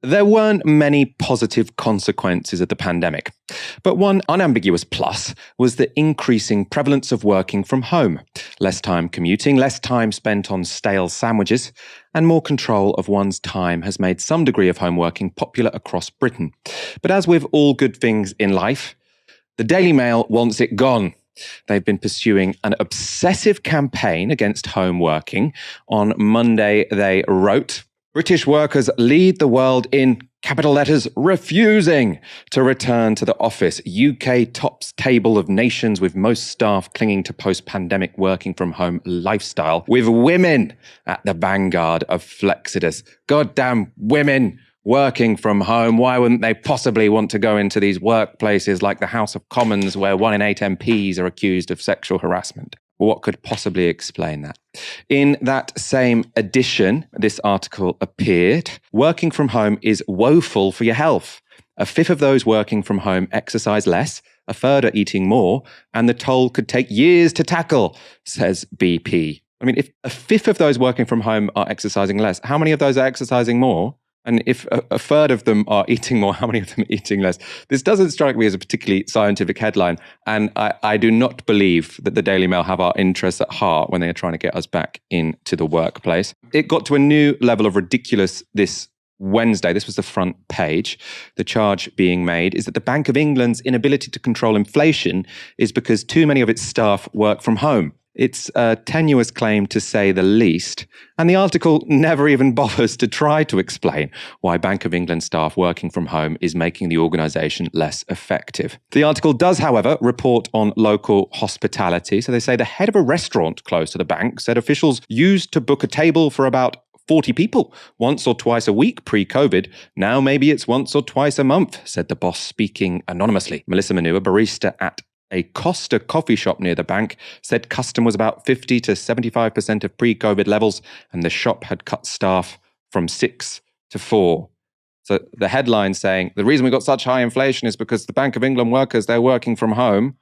There weren't many positive consequences of the pandemic, but one unambiguous plus was the increasing prevalence of working from home. Less time commuting, less time spent on stale sandwiches, and more control of one's time has made some degree of home working popular across Britain. But as with all good things in life, the Daily Mail wants it gone. They've been pursuing an obsessive campaign against home working. On Monday, they wrote, "British workers lead the world in, capital letters, refusing to return to the office. UK tops table of nations with most staff clinging to post-pandemic working from home lifestyle, with women at the vanguard of Flexodus." Goddamn women working from home. Why wouldn't they possibly want to go into these workplaces like the House of Commons where 1 in 8 MPs are accused of sexual harassment? What could possibly explain that? In that same edition, this article appeared, "Working from home is woeful for your health. A fifth of those working from home exercise less, a third are eating more, and the toll could take years to tackle," says BP. I mean, if a fifth of those working from home are exercising less, how many of those are exercising more? And if a third of them are eating more, how many of them are eating less? This doesn't strike me as a particularly scientific headline. And I do not believe that the Daily Mail have our interests at heart when they are trying to get us back into the workplace. It got to a new level of ridiculous this Wednesday. This was the front page. The charge being made is that the Bank of England's inability to control inflation is because too many of its staff work from home. It's a tenuous claim to say the least, and the article never even bothers to try to explain why Bank of England staff working from home is making the organisation less effective. The article does, however, report on local hospitality. So they say the head of a restaurant close to the bank said officials used to book a table for about 40 people once or twice a week pre-COVID. Now maybe it's once or twice a month, said the boss speaking anonymously. Melissa Manu, a barista at a Costa coffee shop near the bank, said custom was about 50 to 75% of pre-COVID levels, and the shop had cut staff from 6 to 4. So the headline saying, the reason we got such high inflation is because the Bank of England workers, they're working from home.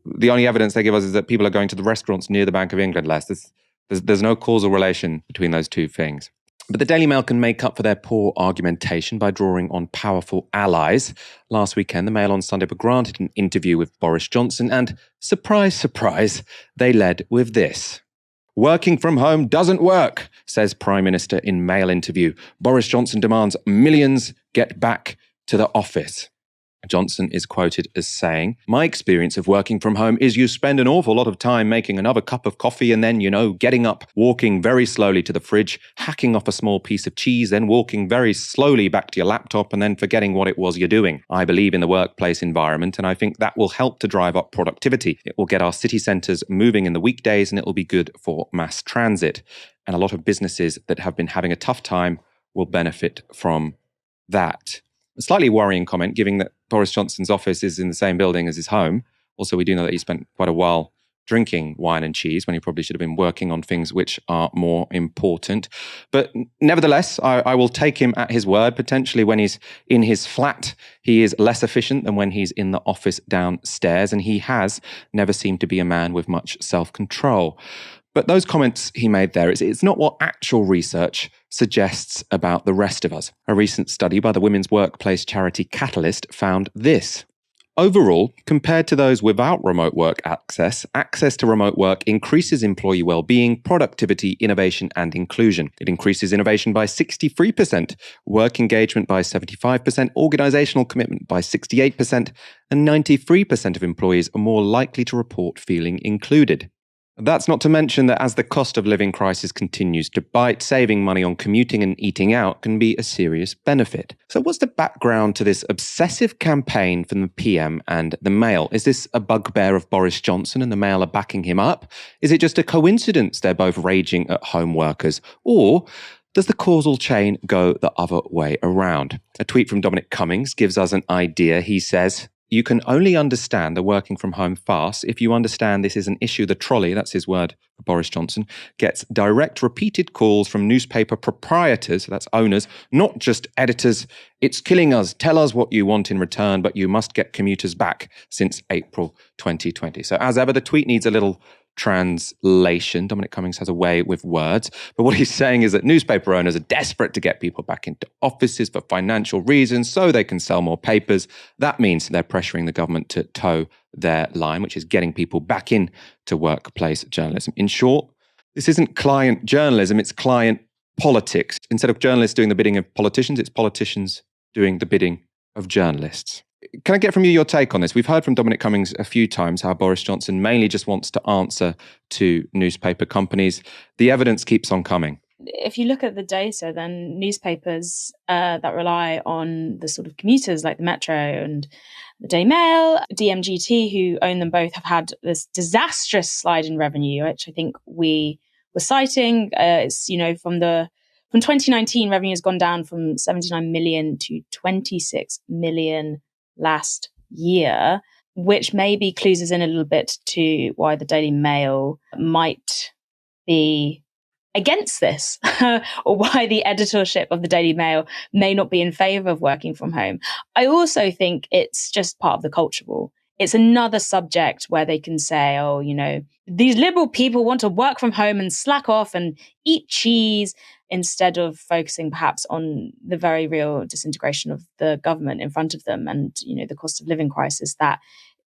The only evidence they give us is that people are going to the restaurants near the Bank of England less. There's no causal relation between those two things. But the Daily Mail can make up for their poor argumentation by drawing on powerful allies. Last weekend, the Mail on Sunday were granted an interview with Boris Johnson, and surprise, surprise, they led with this. "Working from home doesn't work," says Prime Minister in Mail interview. "Boris Johnson demands millions get back to the office." Johnson is quoted as saying, "My experience of working from home is you spend an awful lot of time making another cup of coffee and then, getting up, walking very slowly to the fridge, hacking off a small piece of cheese, then walking very slowly back to your laptop and then forgetting what it was you're doing. I believe in the workplace environment, and I think that will help to drive up productivity. It will get our city centres moving in the weekdays, and it will be good for mass transit. And a lot of businesses that have been having a tough time will benefit from that." A slightly worrying comment, given that Boris Johnson's office is in the same building as his home. Also, we do know that he spent quite a while drinking wine and cheese when he probably should have been working on things which are more important. But nevertheless, I will take him at his word. Potentially when he's in his flat, he is less efficient than when he's in the office downstairs, and he has never seemed to be a man with much self-control. But those comments he made there, it's not what actual research suggests about the rest of us. A recent study by the women's workplace charity Catalyst found this. Overall, compared to those without remote work access to remote work increases employee well-being, productivity, innovation, and inclusion. It increases innovation by 63%, work engagement by 75%, organizational commitment by 68%, and 93% of employees are more likely to report feeling included. That's not to mention that as the cost of living crisis continues to bite, saving money on commuting and eating out can be a serious benefit. So what's the background to this obsessive campaign from the PM and the Mail? Is this a bugbear of Boris Johnson and the Mail are backing him up? Is it just a coincidence they're both raging at home workers? Or does the causal chain go the other way around? A tweet from Dominic Cummings gives us an idea. He says, "You can only understand the working from home farce if you understand this is an issue the trolley," that's his word for Boris Johnson, "gets direct repeated calls from newspaper proprietors," that's owners, "not just editors. It's killing us. Tell us what you want in return, but you must get commuters back since April 2020. So as ever, the tweet needs a little translation. Dominic Cummings has a way with words. But what he's saying is that newspaper owners are desperate to get people back into offices for financial reasons so they can sell more papers. That means they're pressuring the government to toe their line, which is getting people back in to workplace journalism. In short, this isn't client journalism, it's client politics. Instead of journalists doing the bidding of politicians, it's politicians doing the bidding of journalists. Can I get from you your take on this? We've heard from Dominic Cummings a few times how Boris Johnson mainly just wants to answer to newspaper companies. The evidence keeps on coming. If you look at the data, then newspapers that rely on the sort of commuters like the Metro and the Daily Mail, DMGT, who own them both, have had this disastrous slide in revenue, which I think we were citing. It's, from 2019, revenue has gone down from 79 million to 26 million last year, which maybe clues us in a little bit to why the Daily Mail might be against this or why the editorship of the Daily Mail may not be in favour of working from home. I also think it's just part of the culture war. It's another subject where they can say, these liberal people want to work from home and slack off and eat cheese, instead of focusing perhaps on the very real disintegration of the government in front of them and, the cost of living crisis that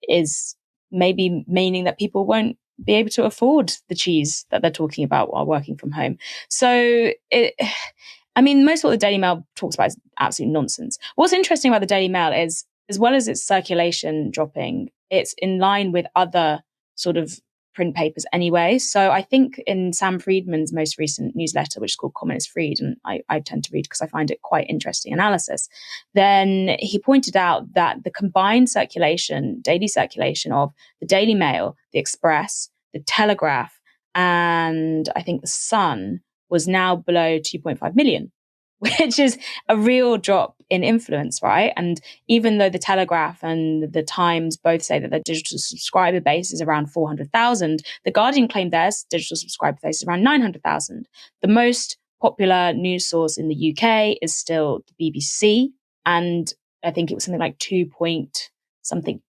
is maybe meaning that people won't be able to afford the cheese that they're talking about while working from home. So, most of what the Daily Mail talks about is absolute nonsense. What's interesting about the Daily Mail is, as well as its circulation dropping, it's in line with other sort of print papers anyway. So I think in Sam Friedman's most recent newsletter, which is called Communist Freed, and I tend to read because I find it quite interesting analysis, then he pointed out that the combined circulation, daily circulation of the Daily Mail, the Express, the Telegraph, and I think the Sun was now below 2.5 million, which is a real drop in influence, right? And even though the Telegraph and the Times both say that their digital subscriber base is around 400,000, the Guardian claimed their digital subscriber base is around 900,000. The most popular news source in the UK is still the BBC, and I think it was something like 2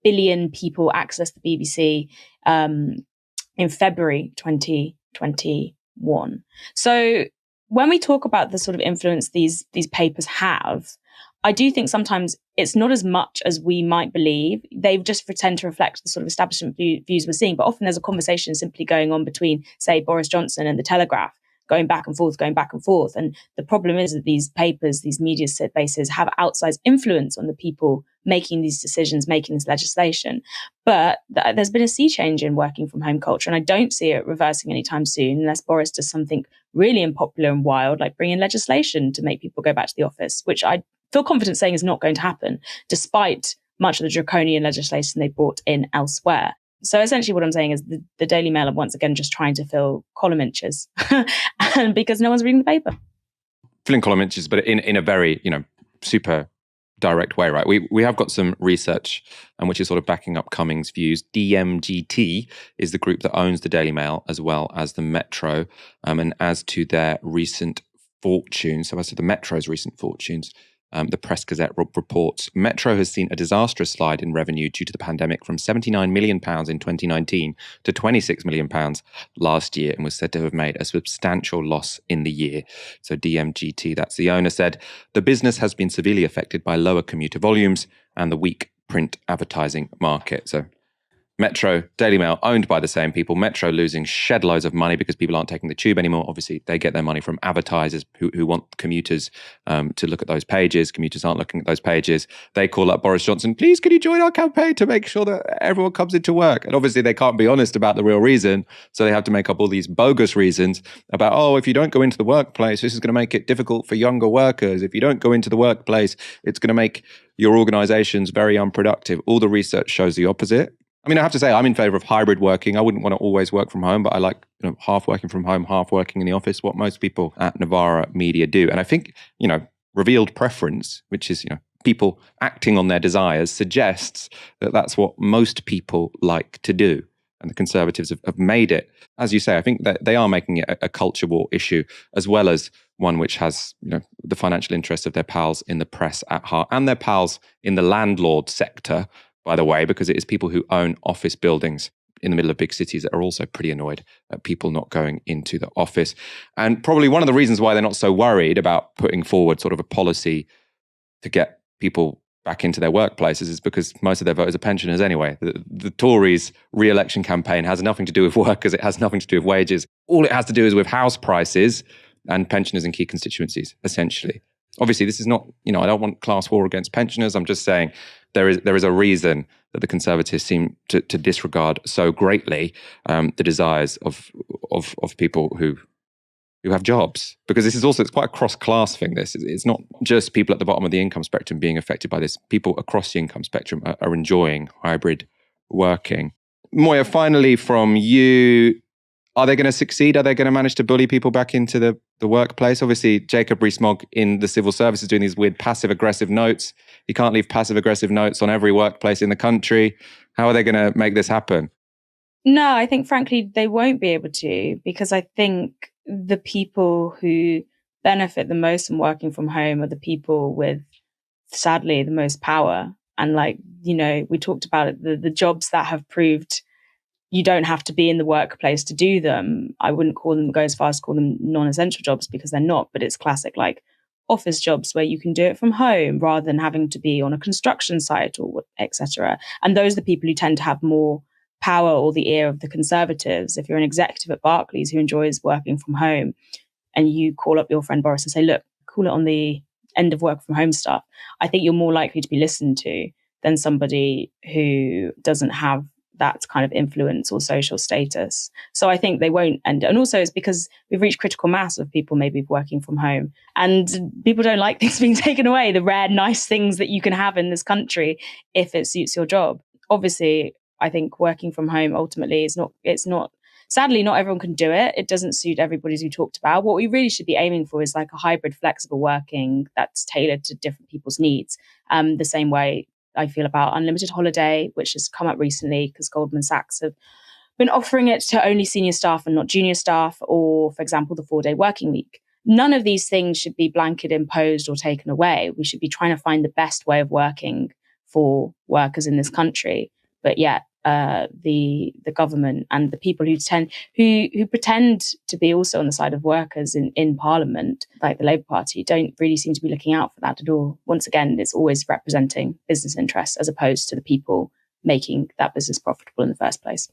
billion people access the BBC in February 2021. So when we talk about the sort of influence these papers have, I do think sometimes it's not as much as we might believe. They just tend to reflect the sort of establishment views we're seeing. But often there's a conversation simply going on between, say, Boris Johnson and the Telegraph, going back and forth. And the problem is that these papers, these media bases, have outsized influence on the people making these decisions, making this legislation. But there's been a sea change in working from home culture, and I don't see it reversing anytime soon unless Boris does something really unpopular and wild, like bring in legislation to make people go back to the office, which I feel confident saying is not going to happen, despite much of the draconian legislation they brought in elsewhere. So essentially what I'm saying is the Daily Mail are once again just trying to fill column inches and because no one's reading the paper. Filling column inches, but in a very, super direct way, right? We have got some research which is sort of backing up Cummings' views. DMGT is the group that owns the Daily Mail as well as the Metro. And as to their recent fortunes, so as to the Metro's recent fortunes, the Press Gazette reports Metro has seen a disastrous slide in revenue due to the pandemic from £79 million in 2019 to £26 million last year, and was said to have made a substantial loss in the year. So DMGT, that's the owner, said the business has been severely affected by lower commuter volumes and the weak print advertising market. So Metro, Daily Mail, owned by the same people. Metro losing shed loads of money because people aren't taking the tube anymore. Obviously, they get their money from advertisers who want commuters to look at those pages. Commuters aren't looking at those pages. They call up Boris Johnson, please, can you join our campaign to make sure that everyone comes into work? And obviously, they can't be honest about the real reason. So they have to make up all these bogus reasons about, if you don't go into the workplace, this is going to make it difficult for younger workers. If you don't go into the workplace, it's going to make your organizations very unproductive. All the research shows the opposite. I mean, I have to say, I'm in favor of hybrid working. I wouldn't want to always work from home, but I like half working from home, half working in the office, what most people at Novara Media do. And I think, revealed preference, which is, people acting on their desires, suggests that that's what most people like to do. And the Conservatives have made it. As you say, I think that they are making it a culture war issue, as well as one which has, the financial interests of their pals in the press at heart, and their pals in the landlord sector, by the way, because it is people who own office buildings in the middle of big cities that are also pretty annoyed at people not going into the office. And probably one of the reasons why they're not so worried about putting forward sort of a policy to get people back into their workplaces is because most of their voters are pensioners anyway. The Tories' re-election campaign has nothing to do with workers. It has nothing to do with wages. All it has to do is with house prices and pensioners in key constituencies, essentially. Obviously, this is not, I don't want class war against pensioners. I'm just saying there is a reason that the Conservatives seem to disregard so greatly the desires of people who have jobs. Because it's quite a cross-class thing, this. It's not just people at the bottom of the income spectrum being affected by this. People across the income spectrum are enjoying hybrid working. Moya, finally from you, are they going to succeed? Are they going to manage to bully people back into the workplace? Obviously, Jacob Rees-Mogg in the civil service is doing these weird passive-aggressive notes. You can't leave passive-aggressive notes on every workplace in the country. How are they going to make this happen? No, I think, frankly, they won't be able to, because I think the people who benefit the most from working from home are the people with, sadly, the most power. And we talked about it, the jobs that have proved you don't have to be in the workplace to do them. I wouldn't go as far as to call them non-essential jobs, because they're not, but it's classic office jobs where you can do it from home rather than having to be on a construction site or etc. And those are the people who tend to have more power or the ear of the Conservatives. If you're an executive at Barclays who enjoys working from home and you call up your friend Boris and say, look, call it on the end of work from home stuff, I think you're more likely to be listened to than somebody who doesn't have that kind of influence or social status. So I think they won't end. And also it's because we've reached critical mass of people maybe working from home, and people don't like things being taken away, the rare nice things that you can have in this country if it suits your job. Obviously, I think working from home ultimately sadly, not everyone can do it. It doesn't suit everybody, as you talked about. What we really should be aiming for is a hybrid, flexible working that's tailored to different people's needs. The same way I feel about unlimited holiday, which has come up recently because Goldman Sachs have been offering it to only senior staff and not junior staff, or, for example, the 4-day working week. None of these things should be blanket imposed or taken away. We should be trying to find the best way of working for workers in this country. But yet, the government and the people who pretend to be also on the side of workers in Parliament, like the Labour Party, don't really seem to be looking out for that at all. Once again, it's always representing business interests as opposed to the people making that business profitable in the first place.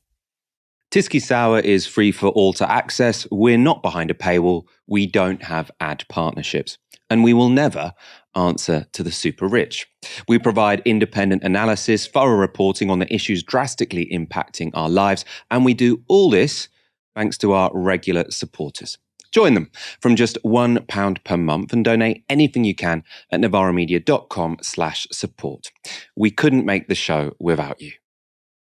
Tysky Sour is free for all to access. We're not behind a paywall. We don't have ad partnerships. And we will never answer to the super rich. We provide independent analysis, thorough reporting on the issues drastically impacting our lives. And we do all this thanks to our regular supporters. Join them from just £1 per month and donate anything you can at novaramedia.com/support. We couldn't make the show without you.